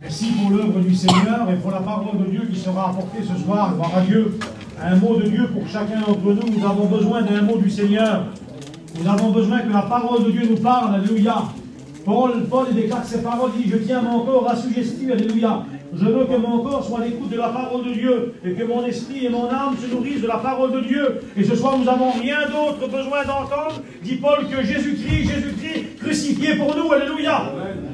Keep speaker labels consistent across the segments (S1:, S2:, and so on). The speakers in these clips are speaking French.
S1: Merci pour l'œuvre du Seigneur et pour la parole de Dieu qui sera apportée ce soir. Gloire à Dieu. Un mot de Dieu pour chacun d'entre nous. Nous avons besoin d'un mot du Seigneur. Nous avons besoin que la parole de Dieu nous parle. Alléluia. Paul déclare ces paroles. Il dit: je tiens mon corps assujetti. Alléluia. Je veux que mon corps soit à l'écoute de la parole de Dieu et que mon esprit et mon âme se nourrissent de la parole de Dieu. Et ce soir, nous n'avons rien d'autre besoin d'entendre, dit Paul, que Jésus-Christ crucifié pour nous. Alléluia.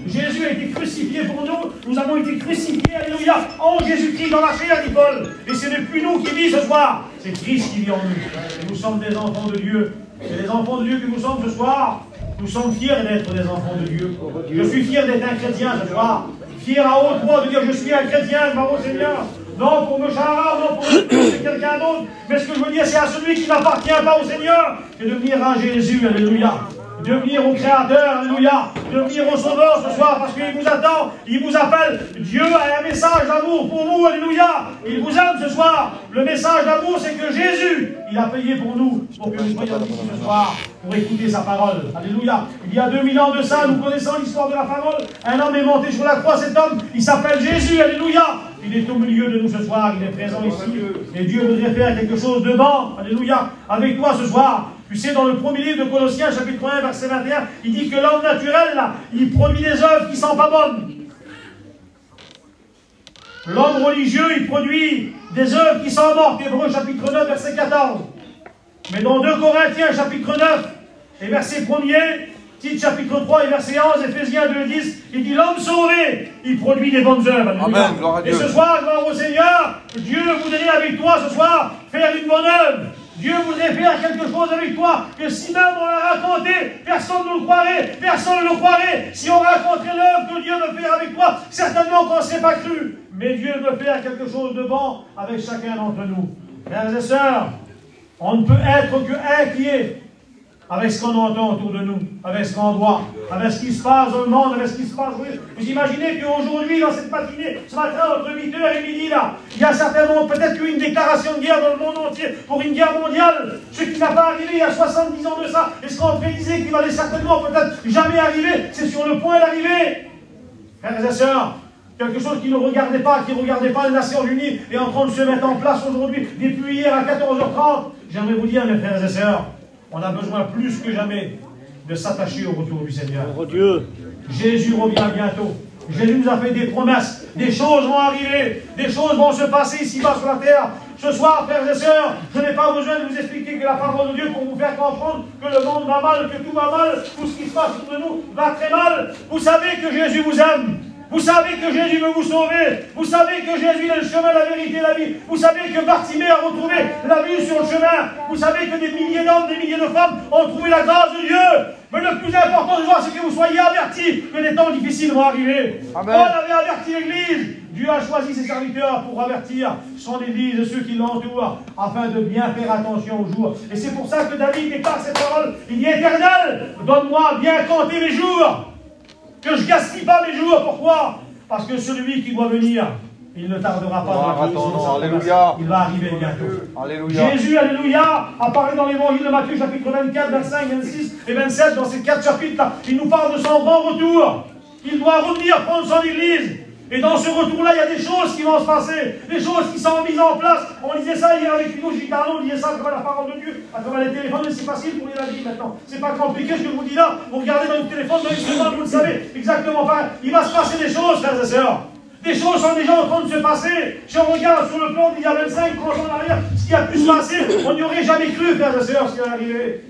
S1: Jésus a été crucifié pour nous. Nous avons été crucifiés, alléluia, en Jésus-Christ dans la chair, dit Paul. Et ce n'est plus nous qui vit ce soir, c'est Christ qui vit en nous. Et nous sommes des enfants de Dieu. Et les enfants de Dieu que nous sommes ce soir, nous sommes fiers d'être des enfants de Dieu. Je suis fier d'être un chrétien ce soir. Fier à haute voix de dire: je suis un chrétien, bravo Seigneur. Non pour me charrer, non pour quelqu'un d'autre. Mais ce que je veux dire, c'est à celui qui n'appartient pas au Seigneur, c'est de venir à Jésus, alléluia. De venir au Créateur, alléluia, de venir au Sauveur ce soir, parce qu'il vous attend, il vous appelle. Dieu a un message d'amour pour vous, alléluia. Il vous aime ce soir. Le message d'amour, c'est que Jésus, il a payé pour nous, pour que nous soyons ici ce soir, pour écouter sa parole, alléluia. Il y a 2000 ans de ça, nous connaissons l'histoire de la parole. Un homme est monté sur la croix, cet homme, il s'appelle Jésus, alléluia. Il est au milieu de nous ce soir, il est présent ici. Et Dieu voudrait faire quelque chose de bon, alléluia, avec toi ce soir. Tu sais, dans le premier livre de Colossiens, chapitre 1, verset 21, il dit que l'homme naturel, là, il produit des œuvres qui ne sont pas bonnes. L'homme religieux, il produit des œuvres qui sont mortes. Hébreux, chapitre 9, verset 14. Mais dans 2 Corinthiens, chapitre 9, et verset 1er, Tite, chapitre 3, et verset 11, Éphésiens 2, 10, il dit: l'homme sauvé, il produit des bonnes œuvres.
S2: Amen, gloire à Dieu.
S1: Et ce soir, gloire au Seigneur, Dieu voudrait avec toi ce soir faire une bonne œuvre. Dieu voudrait faire quelque chose avec toi, que si même on l'a raconté, personne ne le croirait, personne ne le croirait. Si on raconterait l'œuvre que Dieu veut faire avec toi, certainement qu'on ne serait pas cru. Mais Dieu veut faire quelque chose de bon avec chacun d'entre nous. Frères et sœurs, on ne peut être que inquiet avec ce qu'on entend autour de nous, avec ce qu'on voit, avec ce qui se passe dans le monde, avec ce qui se passe. Vous imaginez qu'aujourd'hui, dans cette matinée, ce matin, entre 8h et midi, là, il y a certainement peut-être eu une déclaration de guerre dans le monde entier pour une guerre mondiale. Ce qui n'a pas arrivé il y a 70 ans de ça, et ce qu'on prédisait qu'il allait certainement peut-être jamais arriver, c'est sur le point d'arriver. Frères et sœurs, quelque chose qui ne regardait pas, les Nations Unies, est en train de se mettre en place aujourd'hui, depuis hier à 14h30. J'aimerais vous dire, mes frères et sœurs, on a besoin plus que jamais de s'attacher au retour du Seigneur.
S2: Oh Dieu.
S1: Jésus revient bientôt. Jésus nous a fait des promesses. Des choses vont arriver. Des choses vont se passer ici-bas sur la terre. Ce soir, frères et sœurs, je n'ai pas besoin de vous expliquer que la parole de Dieu pour vous faire comprendre que le monde va mal, que tout va mal, tout ce qui se passe autour de nous va très mal. Vous savez que Jésus vous aime. Vous savez que Jésus veut vous sauver. Vous savez que Jésus est le chemin, la vérité et la vie. Vous savez que Bartimée a retrouvé la vue sur le chemin. Vous savez que des milliers d'hommes, des milliers de femmes ont trouvé la grâce de Dieu. Mais le plus important de voir, c'est que vous soyez avertis que des temps difficiles vont arriver.
S2: Amen.
S1: On avait averti l'Église. Dieu a choisi ses serviteurs pour avertir son Église et ceux qui l'entourent, afin de bien faire attention aux jours. Et c'est pour ça que David déclare cette parole. Il dit: Éternel, donne-moi bien compter mes jours. Que je ne gaspille pas mes jours. Pourquoi? Parce que celui qui doit venir, il ne tardera pas.
S2: Alléluia.
S1: Il va arriver bientôt.
S2: Alléluia.
S1: Jésus, alléluia, a parlé dans l'évangile de Matthieu, chapitre 24, 25, 26 et 27, dans ces 4 chapitres-là. Il nous parle de son grand retour. Il doit revenir prendre son Église. Et dans ce retour-là, il y a des choses qui vont se passer, des choses qui sont mises en place. On lisait ça hier avec Hugo Gitano, on lisait ça à travers la parole de Dieu, à travers les téléphones, c'est facile pour lire la Bible maintenant. C'est pas compliqué ce que je vous dis là. Vous regardez dans le téléphone, dans une seconde, vous le savez exactement. Enfin, il va se passer des choses, frères et sœurs. Des choses sont déjà en train de se passer. Si on regarde sur le plan d'il y a 25, 30 ans en arrière, ce qui a pu se passer, on n'y aurait jamais cru, frères et sœurs, ce qui est arrivé.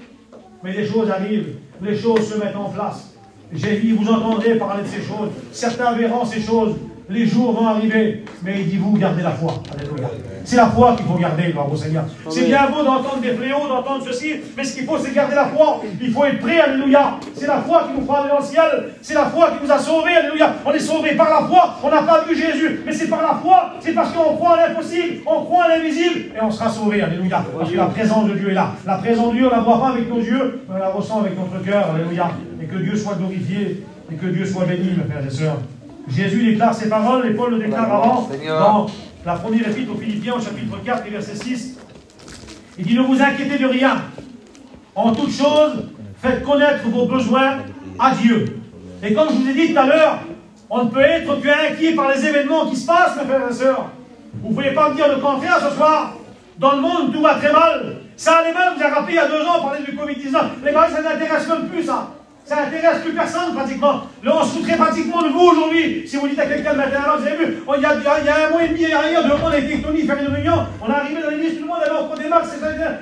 S1: Mais les choses arrivent, les choses se mettent en place. J'ai dit, vous entendrez parler de ces choses. Certains verront ces choses. Les jours vont arriver, mais il dit: vous gardez la foi. Alléluia. C'est la foi qu'il faut garder, gloire au Seigneur. C'est bien beau d'entendre des fléaux, d'entendre ceci, mais ce qu'il faut, c'est garder la foi. Il faut être prêt, alléluia. C'est la foi qui nous fera aller dans le ciel. C'est la foi qui nous a sauvés, alléluia. On est sauvés par la foi. On n'a pas vu Jésus, mais c'est par la foi. C'est parce qu'on croit à l'impossible, on croit à l'invisible, et on sera sauvés, alléluia. Parce que la présence de Dieu est là. La présence de Dieu, on ne la voit pas avec nos yeux, mais on la ressent avec notre cœur, alléluia. Et que Dieu soit glorifié, et que Dieu soit béni, mes frères et sœurs. Jésus déclare ces paroles, et Paul le déclare avant, dans la première épître aux Philippiens, au chapitre 4, et verset 6. Il dit: ne vous inquiétez de rien. En toute chose, faites connaître vos besoins à Dieu. Et comme je vous ai dit tout à l'heure, On ne peut être qu'inquiet par les événements qui se passent, mes frères et sœurs. Vous ne pouvez pas me dire le contraire ce soir. Dans le monde, tout va très mal. Ça allait mal, vous avez rappelé il y a 2 ans, on parlait du Covid-19. Les gars, ça n'intéresse même plus, ça. Ça n'intéresse plus personne, pratiquement. Là, on se foutrait pratiquement de vous aujourd'hui. Si vous dites à quelqu'un de matin, vous avez vu, il y a 1 mois et demi, derrière, le monde a été tenu, faire une réunion. On est arrivé dans l'église, tout le monde avait encore des marques.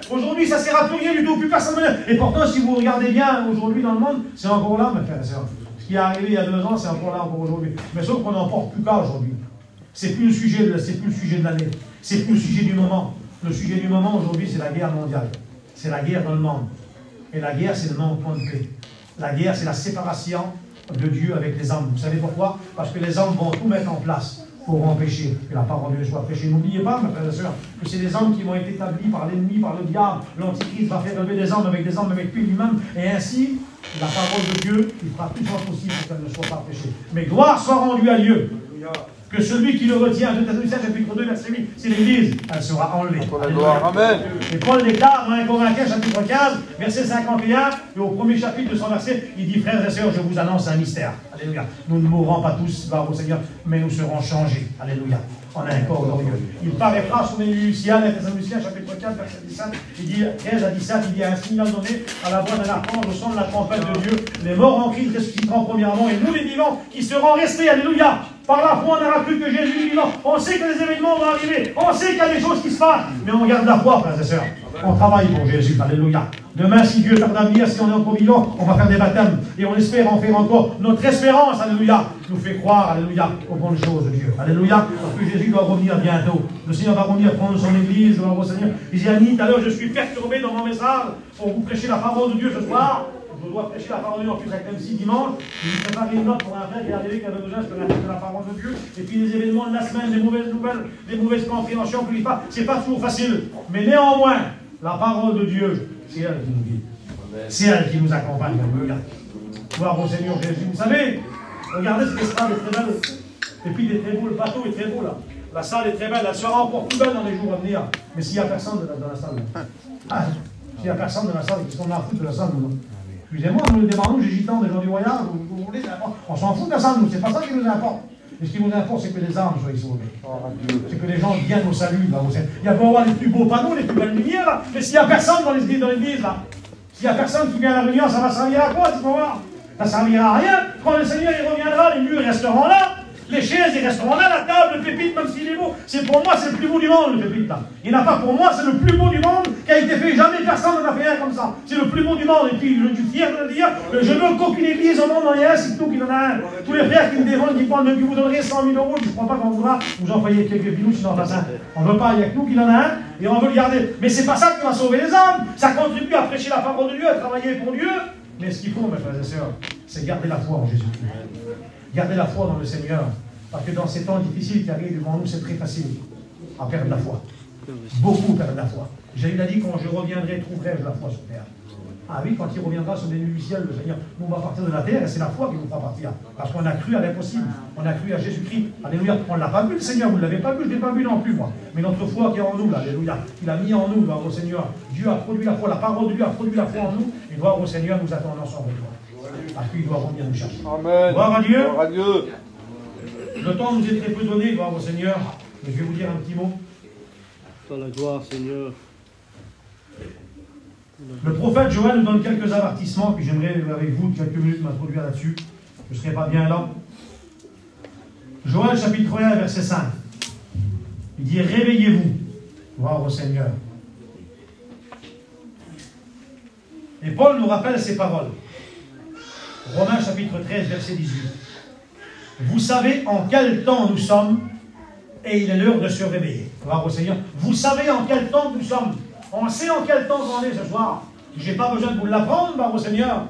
S1: Aujourd'hui, ça ne sert à plus rien du tout, plus personne. Et pourtant, si vous regardez bien aujourd'hui dans le monde, c'est encore là, mes frères et sœurs. Ce qui est arrivé il y a 2 ans, c'est encore là, encore aujourd'hui. Mais sauf qu'on n'en porte plus qu'à aujourd'hui. C'est plus le sujet de l'année. C'est plus le sujet du moment. Le sujet du moment aujourd'hui, c'est la guerre mondiale. C'est la guerre dans le monde. Et la guerre, c'est le non-point de paix. La guerre, c'est la séparation de Dieu avec les hommes. Vous savez pourquoi? Parce que les hommes vont tout mettre en place pour empêcher que la parole de Dieu soit prêchée. N'oubliez pas, mes frères et sœurs, que c'est des hommes qui vont être établis par l'ennemi, par le diable. L'Antichrist va faire lever des hommes avec lui lui-même. Et ainsi, la parole de Dieu, il fera tout son possible pour qu'elle ne soit pas prêchée. Mais gloire soit rendue à Dieu. Que celui qui le retient, 2 Thessaloniciens chapitre 2, verset 8, c'est l'Église, elle sera enlevée.
S2: Amen.
S1: Et Paul déclare dans 1 Corinthiens chapitre 15, verset 51, et au premier chapitre de son verset, il dit, frères et sœurs, je vous annonce un mystère. Alléluia. Nous ne mourrons pas tous, gloire au Seigneur, mais nous serons changés. Alléluia. On a un corps glorieux. Il paraîtra sous les nuits du ciel, 1 Thessaloniciens chapitre 4, verset 17, il dit, 13 à 17, il dit, un signal donné à la voix d'un archange au son de la trompette de Dieu. Les morts en Christ ressusciteront premièrement, et nous les vivants qui serons restés. Alléluia. Par la foi, on n'aura plus que Jésus est vivant. On sait que les événements vont arriver. On sait qu'il y a des choses qui se passent. Mais on garde la foi, frères et sœurs. On travaille pour Jésus. Alléluia. Demain, si Dieu tarde à venir, si on est encore vivant, on va faire des baptêmes. Et on espère en faire encore. Notre espérance, alléluia, nous fait croire, alléluia, aux bonnes choses de Dieu. Alléluia. Parce que Jésus doit revenir bientôt. Le Seigneur va revenir prendre son église. Gloire au Seigneur. Il dit, Annie, tout à l'heure, je suis perturbé dans mon message pour vous prêcher la parole de Dieu ce soir. Je dois prêcher la parole de Dieu en plus avec MC dimanche. Je vais préparer une note pour un frère qui est arrivé, qui avait besoin de la parole de Dieu. Et puis les événements de la semaine, les mauvaises nouvelles, les mauvaises compréhensions, c'est pas toujours facile. Mais néanmoins, la parole de Dieu, c'est elle qui nous guide. C'est elle qui nous accompagne. Gloire au Seigneur Jésus. Vous savez, regardez cette estrade est très belle. Et puis il est très beau, le bateau est très beau là. La salle est très belle, elle sera encore plus belle dans les jours à venir. Mais s'il n'y a personne dans la salle, s'il n'y a personne dans la salle, qu'est-ce qu'on a à foutre de la salle, nous? Excusez-moi, nous, les démarrons, les gitans, des gens du voyage, vous voulez, on s'en fout de la salle, nous, c'est pas ça qui nous importe. Et ce qui nous importe, c'est que les âmes soient sauvées. C'est que les gens viennent au salut, là, au Seigneur. Il y a beau avoir les plus beaux panneaux, les plus belles lumières, là, mais s'il n'y a personne dans l'église, là, s'il n'y a personne qui vient à la réunion, ça va servir à quoi, tu vas voir? Ça ne servira à rien. Quand le Seigneur il reviendra, les murs resteront là. Les chaises, ils resteront là, la table, le pépite, même s'il est beau. C'est pour moi, c'est le plus beau du monde, le pépite, là. Il n'y en a pas pour moi, c'est le plus beau du monde qui a été fait. Jamais personne n'en a fait un comme ça. C'est le plus beau du monde. Et puis, je suis fier de le dire, je veux qu'aucune église au monde en ait un, c'est tout qu'il en a un. Tous les frères qui me défendent, qui parlent de qui vous donnerez 100 000 euros, je ne crois pas qu'on voudra vous envoyer quelques bilous, sinon on passe un. On ne veut pas, il n'y a que nous qui en a un, et on veut le garder. Mais c'est pas ça qui va sauver les âmes. Ça contribue à prêcher la parole de Dieu, à travailler pour Dieu. Mais ce qu'il faut, mes frères et sœurs, c'est garder la foi en Jésus-Christ. Garder la foi dans le Seigneur. Parce que dans ces temps difficiles qui arrivent devant nous, c'est très facile à perdre la foi. Beaucoup perdent la foi. Jésus a dit, quand je reviendrai, trouverai-je la foi sur terre. Ah oui, quand il reviendra sur les nuits du ciel, le Seigneur, nous on va partir de la terre et c'est la foi qui nous fera partir. Parce qu'on a cru à l'impossible. On a cru à Jésus-Christ. Alléluia. On ne l'a pas vu, le Seigneur, vous ne l'avez pas vu, je ne l'ai pas vu non plus, moi. Mais notre foi qui est en nous, là, alléluia. Il a mis en nous, gloire au Seigneur. Dieu a produit la foi, la parole de Dieu a produit la foi en nous. Et gloire au Seigneur, nous attendons son retour. Parce qu'il doit revenir nous chercher.
S2: Amen.
S1: Gloire à Dieu.
S2: Gloire à Dieu.
S1: Le temps nous est très peu donné, gloire au Seigneur. Mais je vais vous dire un petit mot.
S3: Dans la gloire, Seigneur.
S1: Le prophète Joël nous donne quelques avertissements, puis j'aimerais avec vous quelques minutes m'introduire là-dessus. Je ne serai pas bien là. Joël chapitre 1, verset 5. Il dit, réveillez-vous, gloire au Seigneur. Et Paul nous rappelle ces paroles. Romains chapitre 13, verset 18. Vous savez en quel temps nous sommes, et il est l'heure de se réveiller. Gloire au Seigneur. Vous savez en quel temps nous sommes. On sait en quel temps on est ce soir. Je n'ai pas besoin de vous l'apprendre, gloire au Seigneur.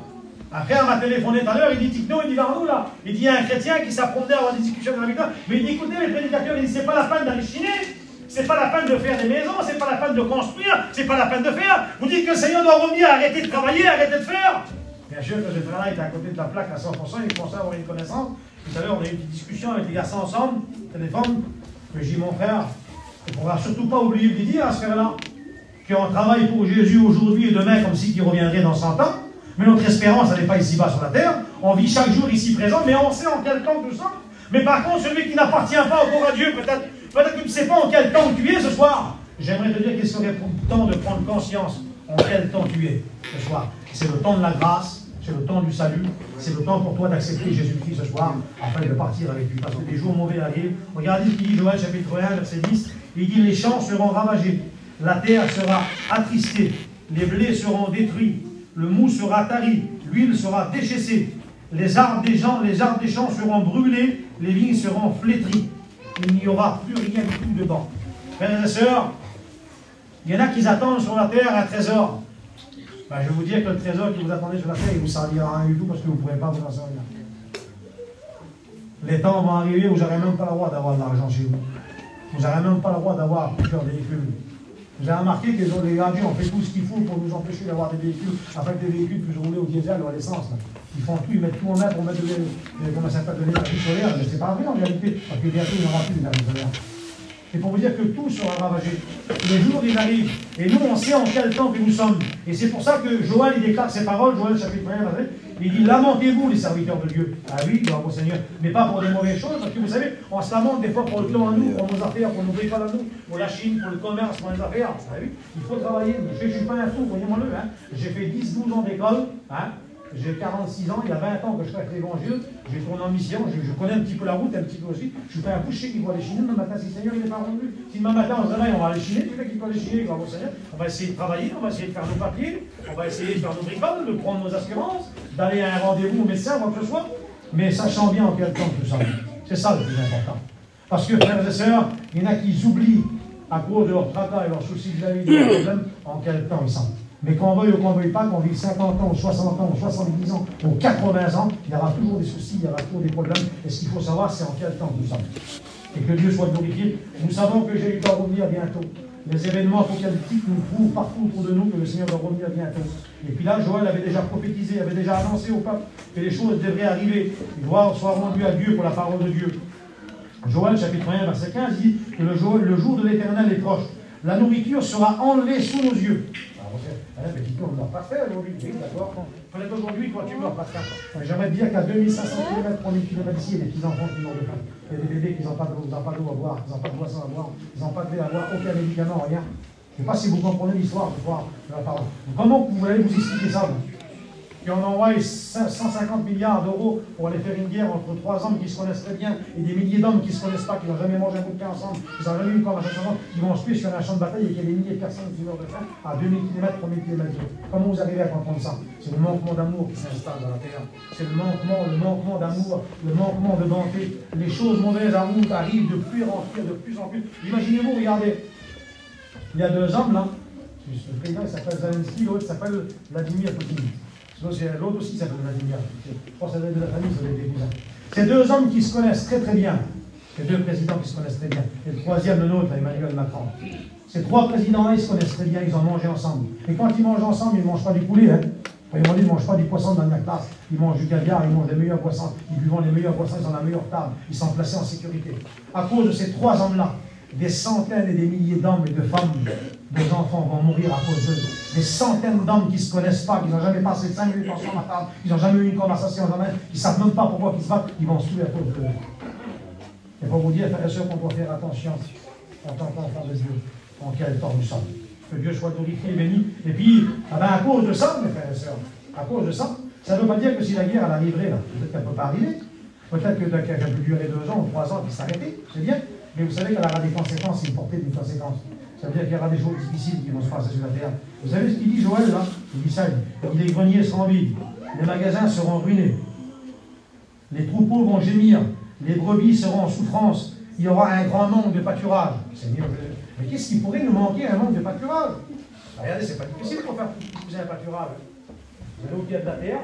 S1: Un frère m'a téléphoné tout à l'heure, il dit, Ticno, il dit, vers nous là. Il dit, il y a un chrétien qui s'apprendait à avoir des discussions avec nous. Mais il dit, écoutez, les prédicateurs, il dit, c'est pas la peine d'aller chiner. C'est pas la peine de faire des maisons, c'est pas la peine de construire, c'est pas la peine de faire. Vous dites que le Seigneur doit revenir, arrêter de travailler, arrêter de faire. Bien sûr que ce frère-là était à côté de la plaque à 100%, il commençait à avoir une connaissance. Tout à l'heure, on a eu une petite discussion avec les garçons ensemble, téléphone, que j'ai dit, mon frère, il ne faudra surtout pas oublier de lui dire à ce frère-là qu'on travaille pour Jésus aujourd'hui et demain comme si qu'il reviendrait dans 100 ans. Mais notre espérance, elle n'est pas ici-bas sur la terre. On vit chaque jour ici présent, mais on sait en quel temps nous sommes. Mais par contre, celui qui n'appartient pas encore à Dieu, peut-être que tu ne sais pas en quel temps tu es ce soir. J'aimerais te dire qu'il serait temps de prendre conscience en quel temps tu es ce soir. C'est le temps de la grâce, c'est le temps du salut, c'est le temps pour toi d'accepter Jésus-Christ ce soir, afin de partir avec lui. Parce que les jours mauvais arrivent. Regardez ce qu'il dit Joël chapitre 1, verset 10. Il dit, les champs seront ravagés, la terre sera attristée, les blés seront détruits, le mou sera tari, l'huile sera déchaissée, les arbres des champs seront brûlés, les vignes seront flétries. Il n'y aura plus rien du tout dedans. Frères et sœurs, il y en a qui attendent sur la terre un trésor. Ben, je vais vous dire que le trésor que vous attendez sur la terre, il ne vous servira à rien du tout parce que vous ne pourrez pas vous en servir. Les temps vont arriver où vous n'aurez même pas le droit d'avoir de l'argent chez vous. Vous n'aurez même pas le droit d'avoir plusieurs véhicules. Vous avez remarqué que les radios ont fait tout ce qu'il faut pour nous empêcher d'avoir des véhicules, afin que des véhicules puissent rouler au diesel ou à l'essence. Ils font tout, ils mettent tout en main pour mettre de l'énergie solaire. Mais ce n'est pas vrai en réalité, parce que bientôt il n'y aura plus d'énergie solaire. C'est pour vous dire que tout sera ravagé. Les jours, ils arrivent. Et nous, on sait en quel temps que nous sommes. Et c'est pour ça que Joël, il déclare ces paroles, Joël chapitre 1, il dit, lamentez-vous les serviteurs de Dieu. Ah oui, gloire au Seigneur. Mais pas pour des mauvaises choses, parce que vous savez, on se lamente des fois pour le clan à nous, pour nos affaires, pour nos bricoles à nous, pour la Chine, pour le commerce, pour les affaires. Ah oui, il faut travailler. Je ne suis pas un fou, voyez-moi-le. Hein. J'ai fait 10-12 ans d'école. Hein. J'ai 46 ans, il y a 20 ans que je fais l'évangile, j'ai tourné en mission, je connais un petit peu la route, un petit peu aussi. Je ne suis pas un boucher qui va aller chiner demain matin, si le Seigneur n'est pas revenu. Si demain matin on se réveille, on va aller chiner, tu sais qui peut aller chiner, grâce au Seigneur. On va essayer de travailler, on va essayer de faire nos papiers, on va essayer de faire nos bricoles, de prendre nos assurances, d'aller à un rendez-vous au médecin, quoi que ce soit, mais sachant bien en quel temps tout ça. C'est ça le plus important. Parce que, frères et sœurs, il y en a qui oublient, à cause de leur tracas et leurs soucis de la vie, de leurs problèmes, en quel temps ils sont. Mais qu'on veuille ou qu'on ne veuille pas, qu'on vive 50 ans, ou 60 ans, ou 70 ans, ou 80 ans, il y aura toujours des soucis, il y aura toujours des problèmes. Et ce qu'il faut savoir, c'est en quel temps nous sommes. Et que Dieu soit glorifié. Nous savons que Jésus va revenir bientôt. Les événements apocalyptiques nous prouvent partout autour de nous que le Seigneur va revenir bientôt. Et puis là, Joël avait déjà prophétisé, avait déjà annoncé au peuple que les choses devraient arriver. Gloire soit rendue à Dieu pour la parole de Dieu. Joël chapitre 1, verset 15 dit que le jour de l'Éternel est proche. La nourriture sera enlevée sous nos yeux. Mais dis-toi, on ne va pas faire aujourd'hui, oui, d'accord. Peut-être aujourd'hui, quand tu meurs, pas faire. J'aimerais dire qu'à 2500 km, 3000 km d'ici, il y a des petits-enfants qui meurent de faim. Il y a des bébés qui n'ont pas d'eau à boire, ils n'ont pas de boisson à boire, ils n'ont pas de lait à boire, aucun médicament, rien. Je ne sais pas si vous comprenez l'histoire ce soir de la parole. Comment vous allez vous expliquer ça, vous? Puis on envoie 150 milliards d'euros pour aller faire une guerre entre 3 hommes qui se connaissent très bien et des milliers d'hommes qui ne se connaissent pas, qui n'ont jamais mangé un bout de pain ensemble, qui n'ont jamais eu une conversation ensemble, qui vont se tuer sur un champ de bataille et qu'il y a des milliers de personnes qui meurent de faim à 2000 km, 3000 km. Comment vous arrivez à comprendre ça? C'est le manquement d'amour qui s'installe dans la terre. C'est le manquement d'amour, le manquement de bonté. Les choses mauvaises arrivent de plus en plus. Imaginez-vous, regardez, il y a 2 hommes là, le président il s'appelle Zelensky, l'autre s'appelle Vladimir Poutine. L'autre aussi s'appelle Vladimir. Je pense que ça doit être de la famille, ça doit être des cousins. C'est 2 hommes qui se connaissent très très bien. C'est 2 présidents qui se connaissent très bien. Et le troisième, le nôtre, Emmanuel Macron. Ces 3 présidents-là, ils se connaissent très bien, ils ont mangé ensemble. Et quand ils mangent ensemble, ils ne mangent pas du poulet. Hein. Ils ne mangent pas du poisson de dernière classe. Ils mangent du caviar, ils mangent les meilleurs poissons. Ils buvent les meilleurs poissons, ils ont la meilleure table. Ils sont placés en sécurité. À cause de ces 3 hommes-là, des centaines et des milliers d'hommes et de femmes, des enfants vont mourir à cause d'eux. Des centaines d'hommes qui ne se connaissent pas, qui n'ont jamais passé 5 minutes ensemble à table, qui n'ont jamais eu une conversation jamais, qui ne savent même pas pourquoi ils se battent, ils vont se tuer à cause d'eux. Et pour vous dire, frères et sœurs, qu'on doit faire attention en tant qu'enfants de Dieu, en quel temps nous sommes. Que Dieu soit glorifié et béni. Et puis, à cause de ça, mes frères et sœurs, à cause de ça, ça ne veut pas dire que si la guerre elle arriverait, peut-être qu'elle ne peut pas arriver, peut-être qu'elle peut durer 2 ans ou 3 ans, puis s'arrêter, c'est bien. Mais vous savez qu'elle aura des conséquences, une portée des conséquences. Ça veut dire qu'il y aura des choses difficiles qui vont se passer sur la terre. Vous savez ce qu'il dit Joël là? Il dit ça, il dit les greniers seront vides, les magasins seront ruinés, les troupeaux vont gémir, les brebis seront en souffrance, il y aura un grand manque de pâturage. Seigneur, mais qu'est-ce qui pourrait nous manquer un manque de pâturage? Regardez, c'est pas difficile pour faire pousser un pâturage. Vous allez au pied de la terre,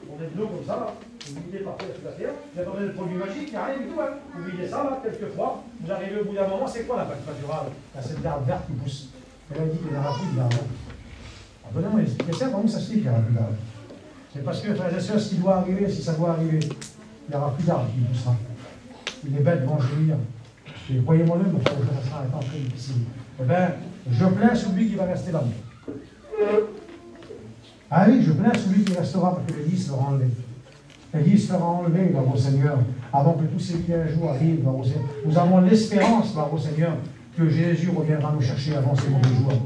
S1: on met de l'eau comme ça, là. Vous videz par terre sur la terre, vous avez le produit magique, il n'y a rien du tout. Hein. Vous videz ça, là, quelquefois, vous arrivez au bout d'un moment, c'est quoi la pâturage? Là, c'est de l'herbe verte qui pousse. Et là, il dit qu'il n'y aura plus de l'herbe verte. Donnez-moi une explication, comment ça se fait qu'il n'y aura plus d'herbe? C'est parce que, frères et sœurs, ce qui doit arriver, si ça doit arriver, il n'y aura plus d'herbe qui poussera. Les bêtes vont gémir. Et croyez-moi-le, mais ça sera un temps très difficile. Eh bien, je plains celui qui va rester là-bas. Ah oui, je plains celui qui restera parce que les 10 seront enlevés. Les 10 seront enlevés, là, mon Seigneur. avant que tous ces vilains jours arrivent, gloire au Seigneur. Nous avons l'espérance, gloire au Seigneur, que Jésus reviendra nous chercher avant ces mauvais jours.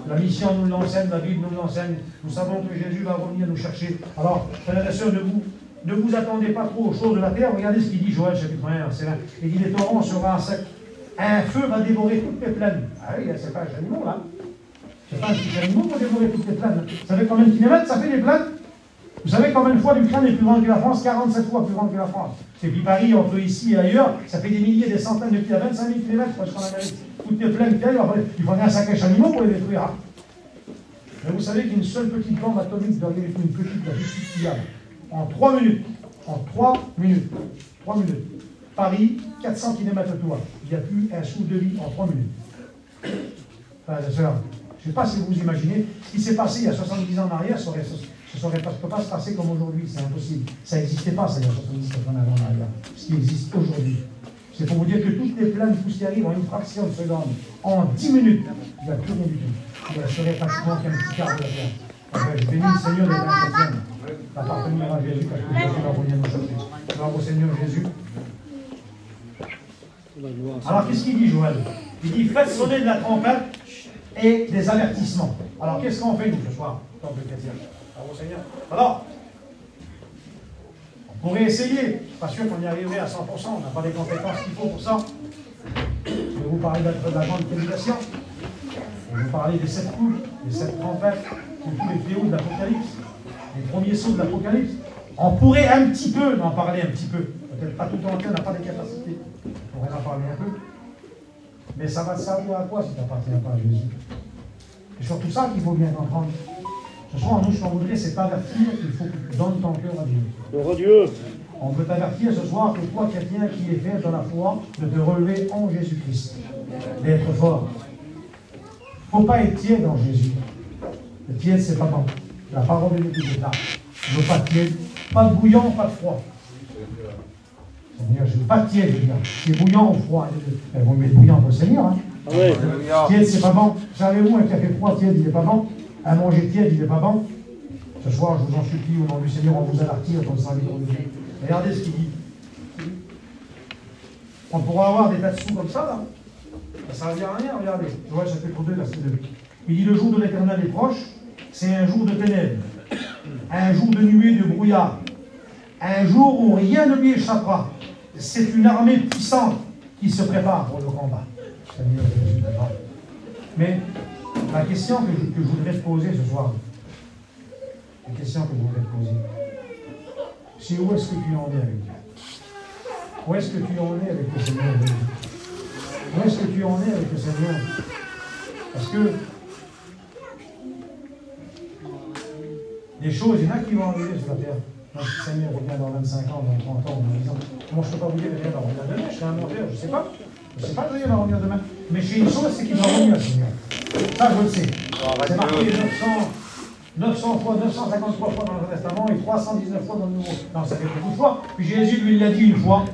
S1: La mission nous l'enseigne, la Bible nous l'enseigne. Nous savons que Jésus va revenir nous chercher. Alors, frères et sœurs, ne vous attendez pas trop aux choses de la terre. Regardez ce qu'il dit Joël, chapitre 1, verset 20. Il dit, les torrents seront secs. Un feu va dévorer toutes les plaines. Ah oui, c'est pas un animal, là. C'est pas un petit animal pour dévorer toutes les plaines. Vous savez combien de kilomètres ça fait, les plaines? Vous savez combien de fois l'Ukraine est plus grande que la France? 47 fois plus grande que la France. Et puis Paris, entre ici et ailleurs, ça fait des milliers, des centaines de kilomètres, 25 000 kilomètres, parce qu'on a toutes les plaines telles, il faudrait un sacré chalumeau pour les détruire. Hein. Mais vous savez qu'une seule petite bombe atomique doit une petite, la plus fiable. En 3 minutes. En 3 minutes. 3 minutes. Paris, 400 km de tour. Il n'y a plus un sou de vie en 3 minutes. Frères et sœurs, je ne sais pas si vous imaginez, ce qui s'est passé il y a 70 ans en arrière, ça ne peut pas se passer comme aujourd'hui, c'est impossible. Ça n'existait pas, ça, il y a 70 ans en arrière. Ce qui existe aujourd'hui. C'est pour vous dire que toutes les plaines, tout ce qui arrive en une fraction de seconde, en 10 minutes, il n'y a plus rien du tout. Il serait pratiquement qu'un petit quart de la terre. Enfin, je bénis le Seigneur des chrétiens d'appartenir à Jésus, parce que Jésus va revenir nous chercher. Gloire au Seigneur Jésus. Alors, qu'est-ce qu'il dit, Joël? Il dit, faites sonner de la trompette et des avertissements. Alors, qu'est-ce qu'on fait, nous, ce soir, en tant que chrétiens? Gloire au Seigneur. Alors, on pourrait essayer. Pas sûr qu'on y arriverait à 100%. On n'a pas les compétences qu'il faut pour ça. Je vais vous parler de la grande prédication. Je vais vous parler des 7 coups, des 7 trompettes, de tous les fléaux de l'Apocalypse, les premiers sauts de l'Apocalypse. On pourrait un petit peu en parler un petit peu. Peut-être pas tout entier, on n'a pas les capacités. On pourrait en parler un peu. Mais ça va te servir à quoi si tu n'appartiens pas à Jésus? C'est surtout ça qu'il faut bien comprendre. Ce soir, nous, ce qu'on voudrait, c'est t'avertir qu'il faut que tu donnes ton cœur à Dieu.
S3: Gloire à Dieu.
S1: On veut t'avertir ce soir que toi, chrétien, qui es fait dans la foi, de te relever en Jésus-Christ. D'être fort. Il ne faut pas être tiède en Jésus. Le tiède, c'est pas bon. La parole de Dieu est là. Je ne veux pas de tiède. Pas de bouillon, pas de froid. Seigneur, je ne veux pas de tiède, je veux dire. C'est bouillant ou froid. Vous mettez bouillant pour le Seigneur. Hein.
S3: Oui.
S1: Tiède, c'est pas bon. Savez-vous, un café froid, tiède, il n'est pas bon. Un manger tiède, il n'est pas bon. Ce soir, je vous en supplie, au nom du Seigneur, on vous avertit dans le serviteur de Dieu. Regardez ce qu'il dit. On pourra avoir des tas de sous comme ça, là. Ça ne veut dire rien, regardez. Joël chapitre 2, verset 2. Il dit, le jour de l'Éternel est proche, c'est un jour de ténèbres, un jour de nuée, de brouillard, un jour où rien ne lui échappera. C'est une armée puissante qui se prépare pour le combat. Seigneur Jésus, mais la question que je voudrais te poser ce soir, la question que je voudrais te poser, c'est où est-ce que tu en es avec Dieu? Où est-ce que tu en es avec le Seigneur Jésus? Où est-ce que tu en es avec le Seigneur? Parce que des choses, il y en a qui vont arriver sur la terre. Moi, si le Seigneur revient dans 25 ans, dans 30 ans, dans 10 ans, moi je ne peux pas vous dire qu'il va revenir demain, je serai un menteur, je ne sais pas. Je ne sais pas que Dieu va revenir demain. Mais j'ai une chose, c'est qu'il va revenir, Seigneur. Ça, je le sais. C'est marqué 900 fois, 953 fois dans le Testament et 319 fois dans le Nouveau. Non, ça fait beaucoup de fois. Puis Jésus, lui, il l'a dit une fois.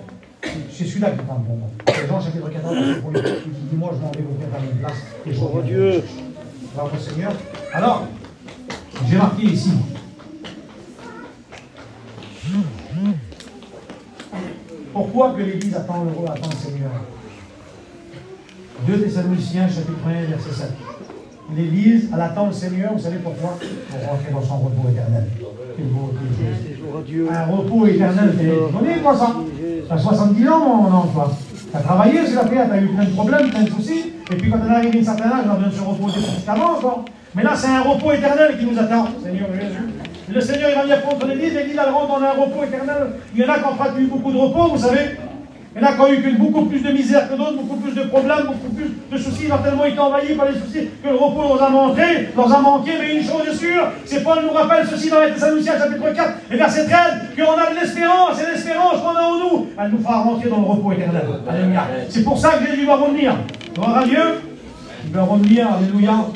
S1: C'est celui-là qui parle pour moi. Jean chapitre 14, il dit, moi, je m'en vais vous faire à une place. Et je reviens. Dieu. Bravo, Seigneur. Alors, j'ai marqué ici. Pourquoi que l'Église attend le Seigneur? 2 Thessaloniciens, chapitre 1, verset 7. L'Église, elle attend le Seigneur, vous savez pourquoi? Pour rentrer dans son repos éternel. Un repos éternel. Vous connaissez quoi ça? Tu as 70 ans, mon oncle, toi. Tu as travaillé sur la terre, tu as eu plein de problèmes, plein de soucis. Et puis quand on arrive à un certain âge, on a besoin de se reposer constamment encore. Mais là, c'est un repos éternel qui nous attend, Seigneur Jésus. Le Seigneur, il va venir prendre l'Église, l'Église, elle rentre dans un repos éternel. Il y en a qui n'ont pas eu beaucoup de repos, vous savez. Il y en a qui ont eu beaucoup plus de misère que d'autres, beaucoup plus de problèmes, beaucoup plus de soucis. Ils ont tellement été envahis par les soucis que le repos leur a manqué. Mais une chose est sûre, c'est Paul nous rappelle ceci dans les Thessaloniciens, chapitre 4, et verset 13, qu'on a de l'espérance, et l'espérance qu'on a en nous, elle nous fera rentrer dans le repos éternel. Alléluia. C'est pour ça que Jésus va revenir. Gloire à Dieu. Il va revenir, alléluia.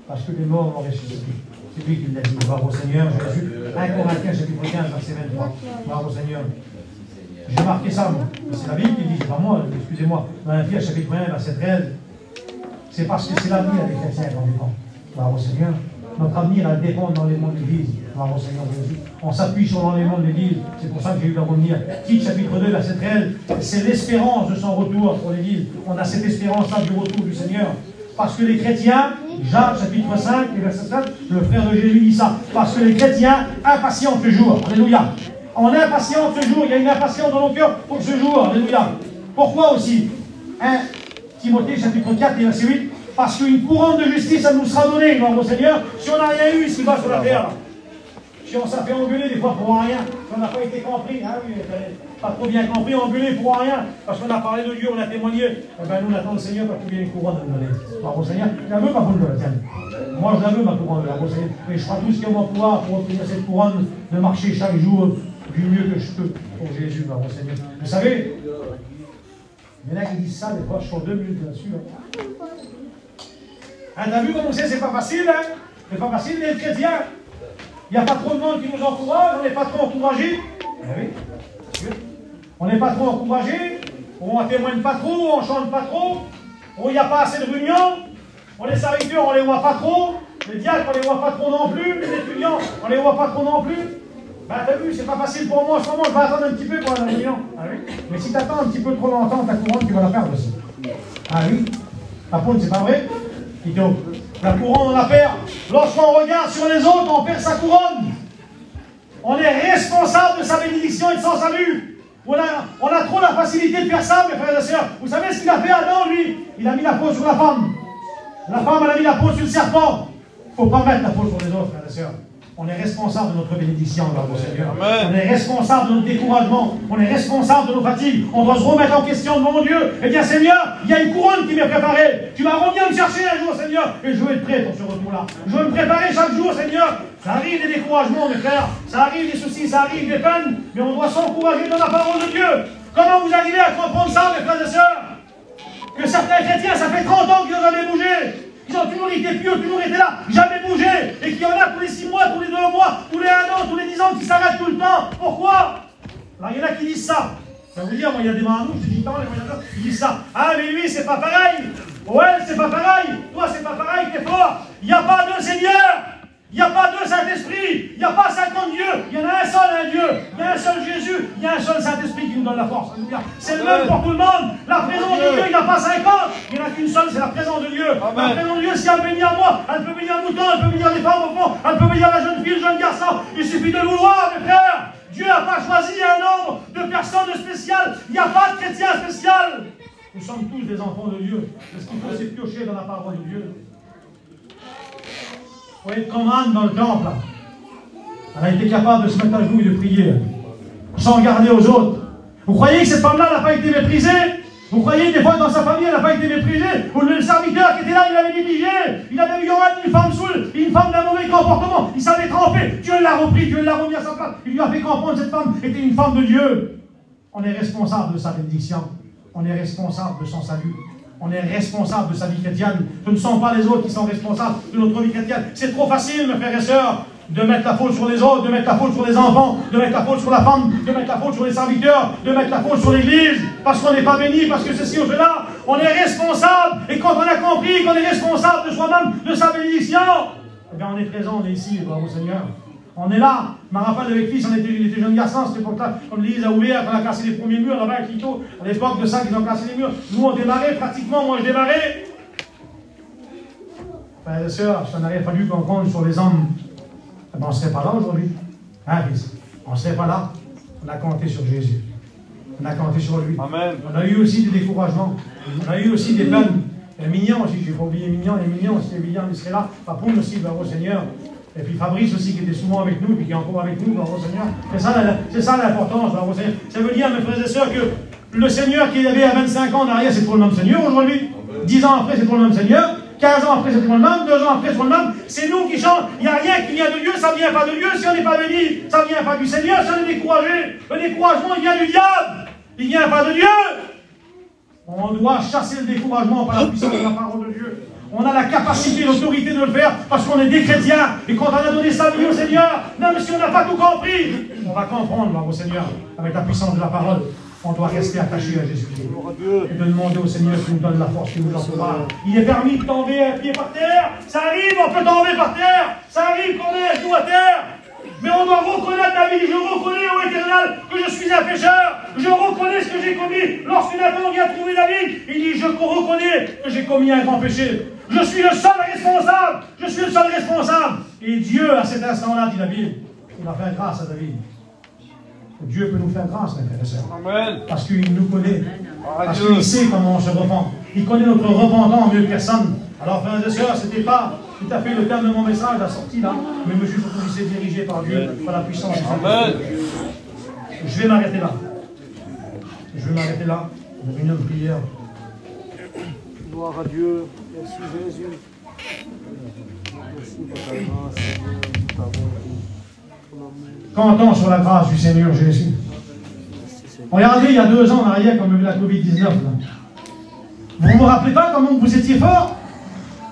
S1: Parce que les morts vont ressusciter. C'est lui qui l'a dit. Gloire au Seigneur Jésus. 1 Corinthiens, chapitre 15, verset 23. Gloire au Seigneur. J'ai marqué ça, moi. C'est la Bible qui dit, c'est pas moi, excusez-moi. Dans la Pierre, chapitre 1, verset 13. C'est parce que c'est la vie avec les chrétiens qu'on dépend. Gloire au Seigneur. Notre avenir, elle dépend de l'enlèvement de l'Église. Gloire au Seigneur Jésus. On s'appuie sur l'enlèvement de l'Église. C'est pour ça que j'ai eu à revenir. Tite chapitre 2, verset 13. C'est l'espérance de son retour pour l'Église. On a cette espérance-là du retour du Seigneur. Parce que les chrétiens, Jacques chapitre 5, et verset 7, le frère de Jésus dit ça. Parce que les chrétiens impatientent ce jour. Alléluia. On impatiente ce jour. Il y a une impatience dans nos cœurs pour ce jour. Alléluia. Pourquoi aussi 1 Timothée chapitre 4 et verset 8. Parce qu'une couronne de justice, elle nous sera donnée, gloire au Seigneur, si on n'a rien eu ici-bas sur la terre. Si on s'est fait engueuler des fois pour rien, si on n'a pas été compris, hein, oui, pas trop bien compris, engueulé pour rien, parce qu'on a parlé de Dieu, on a témoigné, eh bien nous on attend le Seigneur parce qu'il y a une couronne à nous donner. Gloire au Seigneur, je la veux ma couronne, tiens. Moi je la veux ma couronne, gloire au Seigneur, et je ferai tout ce qui est en mon pouvoir pour obtenir cette couronne, de marcher chaque jour du mieux que je peux pour Jésus, gloire au Seigneur. Vous savez, il y en a qui disent ça, des fois je suis 2 minutes là-dessus. Hein, t'as vu comment c'est pas facile, hein? C'est pas facile d'être chrétien. Il n'y a pas trop de monde qui nous encourage, on n'est pas trop encouragé. Eh oui, bien sûr. On n'est pas trop encouragé, on ne témoigne pas trop, on ne chante pas trop, il n'y a pas assez de réunions, on est serviteurs, on ne les voit pas trop, les diacres, on ne les voit pas trop non plus, les étudiants, on ne les voit pas trop non plus. Ben, t'as vu, c'est pas facile pour moi en ce moment, je vais attendre un petit peu pour la réunion. Ah oui? Mais si tu attends un petit peu trop longtemps, ta couronne, tu vas la perdre aussi. Ah oui? Apôtre, c'est pas vrai? La couronne, on la perd. Lorsqu'on regarde sur les autres, on perd sa couronne. On est responsable de sa bénédiction et de son salut. On a trop la facilité de faire ça, mes frères et sœurs. Vous savez ce qu'il a fait Adam, lui? Il a mis la peau sur la femme. La femme, elle a mis la peau sur le serpent. Il ne faut pas mettre la peau sur les autres, frères et sœurs. On est responsable de notre bénédiction, gloire au Seigneur. On est responsable de notre découragement. On est responsable de nos fatigues. On doit se remettre en question devant mon Dieu. Eh bien, Seigneur, il y a une couronne qui m'est préparée. Tu vas revenir me chercher un jour, Seigneur. Et je veux être prêt pour ce retour-là. Je veux me préparer chaque jour, Seigneur. Ça arrive des découragements, mes frères. Ça arrive des soucis, ça arrive des peines. Mais on doit s'encourager dans la parole de Dieu. Comment vous arrivez à comprendre ça, mes frères et sœurs? Que certains chrétiens, ça fait 30 ans qu'ils n'ont jamais bougé. Ils ont toujours été pieux, toujours été là, jamais bougé. Et qu'il y en a tous les 6 mois, tous les 2 mois, tous les 1 an, tous les 10 ans qui s'arrêtent tout le temps. Pourquoi? Alors il y en a qui disent ça. Ça veut dire, moi il y a des mains à nous, je dis tant, ils disent ça. Ah mais lui c'est pas pareil. Ouais, c'est pas pareil. Toi c'est pas pareil, t'es fort. Il n'y a pas de Seigneur. Il n'y a pas deux Saint-Esprit, il n'y a pas 50 dieux, il y en a un seul, un Dieu, il y a un seul Jésus, il y a un seul Saint-Esprit qui nous donne la force. C'est le même pour tout le monde. La présence de Dieu, il n'y a pas 50, il n'y en a qu'une seule, c'est la présence de Dieu. La présence de Dieu, si elle peut venir à moi, elle peut venir à Mouton, elle peut venir à des femmes au fond, elle peut venir à la jeune fille, le jeune garçon. Il suffit de le vouloir, mes frères. Dieu n'a pas choisi un nombre de personnes spéciales. Il n'y a pas de chrétiens spécial. Nous sommes tous des enfants de Dieu. Ce qu'il faut, c'est piocher dans la parole de Dieu. Il faut être comme Anne dans le temple. Elle a été capable de se mettre à genoux et de prier, sans regarder aux autres. Vous croyez que cette femme-là n'a pas été méprisée? Vous croyez que des fois dans sa famille, elle n'a pas été méprisée? Ou le serviteur qui était là, il l'avait négligé. Il avait eu une femme saoule, une femme d'un mauvais comportement. Il savait tremper. Dieu l'a repris, Dieu l'a remis à sa place. Il lui a fait comprendre que cette femme était une femme de Dieu. On est responsable de sa bénédiction. On est responsable de son salut. On est responsable de sa vie chrétienne. Ce ne sont pas les autres qui sont responsables de notre vie chrétienne. C'est trop facile, mes frères et sœurs, de mettre la faute sur les autres, de mettre la faute sur les enfants, de mettre la faute sur la femme, de mettre la faute sur les serviteurs, de mettre la faute sur l'église, parce qu'on n'est pas béni, parce que ceci ou cela. On est responsable. Et quand on a compris qu'on est responsable de soi-même, de sa bénédiction, eh bien on est présent, on est ici, bravo Seigneur. On est là. Je me rappelle avec fils, on était jeunes garçons, cette époque-là, comme l'église a ouvert, on a cassé les premiers murs là-bas avec Lito. À l'époque de ça, ils ont cassé les murs. Nous, on démarrait pratiquement, moi je démarrais. Frères et sœurs, ça n'aurait fallu qu'on compte sur les hommes. Eh bien, on ne serait pas là aujourd'hui. Hein, fils? On ne serait pas là. On a compté sur Jésus. On a compté sur lui.
S2: Amen.
S1: On a eu aussi des découragements. On a eu aussi des peines. Et Mignon aussi, je n'ai pas oublié Mignon. Et Mignon aussi, Mignon, il serait là. Papoun aussi, bravo Seigneur. Et puis Fabrice aussi qui était souvent avec nous, puis qui est encore avec nous, bravo Seigneur. C'est ça l'importance, bravo Seigneur. Ça veut dire, mes frères et sœurs, que le Seigneur qui avait à 25 ans en arrière, c'est pour le même Seigneur aujourd'hui. 10 ans après, c'est pour le même Seigneur. 15 ans après, c'est pour le même. 2 ans après, c'est pour le même. C'est nous qui changeons. Il n'y a rien qui vient de Dieu, ça ne vient pas de Dieu. Si on n'est pas béni, ça ne vient pas du Seigneur. Si on est découragé, le découragement, il vient du diable. Il ne vient pas de Dieu. On doit chasser le découragement par la puissance de la parole de Dieu. On a la capacité, l'autorité de le faire parce qu'on est des chrétiens. Et quand on a donné sa vie au Seigneur, même si on n'a pas tout compris, on va comprendre, au Seigneur, avec la puissance de la parole. On doit rester attaché à Jésus-Christ. Et de demander au Seigneur qu'il nous donne la force, qu'il nous encourage. Il est permis de tomber un pied par terre. Ça arrive, on peut tomber par terre. Ça arrive qu'on ait un genou à terre. Mais on doit reconnaître la vie. Je reconnais au Éternel que je suis un pécheur. Je reconnais ce que j'ai commis. Lorsque Nathan vient trouver David, il dit, je reconnais que j'ai commis un grand péché. Je suis le seul responsable. Je suis le seul responsable. Et Dieu, à cet instant-là, dit David, il a fait grâce à David. Dieu peut nous faire grâce, mes frères et sœurs. Parce qu'il nous connaît. Parce qu'il sait comment on se repent. Il connaît notre repentant mieux que personne. Alors, frères et sœurs, ce n'était pas tout à fait le terme de mon message, la sortie là, mais je suis pour laisser dirigé par Dieu, par la puissance de Dieu. Je vais m'arrêter là. Je vais m'arrêter là. Une réunion de prière.
S3: Gloire à Dieu. Merci Jésus. Merci pour ta grâce, Seigneur, pour ta bonté.
S1: Comptons sur la grâce du Seigneur Jésus. Regardez, il y a 2 ans en arrière, quand on a vu la Covid-19, là. Vous ne vous rappelez pas comment vous étiez fort?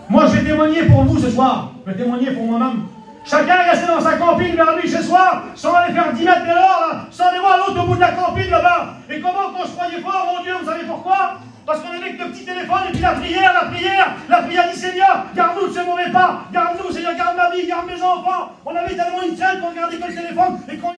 S1: Moi, je vais témoigner pour vous ce soir. Je vais témoigner pour moi-même. Chacun restait dans sa camping vers lui ce soir, sans aller faire 10 mètres de l'heure, là, sans aller voir l'autre au bout de la camping là-bas. Et comment qu'on se croyait fort, mon Dieu, vous savez pourquoi? Parce qu'on avait que le petit téléphone et puis la prière dit Seigneur, garde-nous de ce mauvais pas, garde-nous, Seigneur, garde ma vie, garde mes enfants. On avait tellement une crainte qu'on regardait que le téléphone et qu'on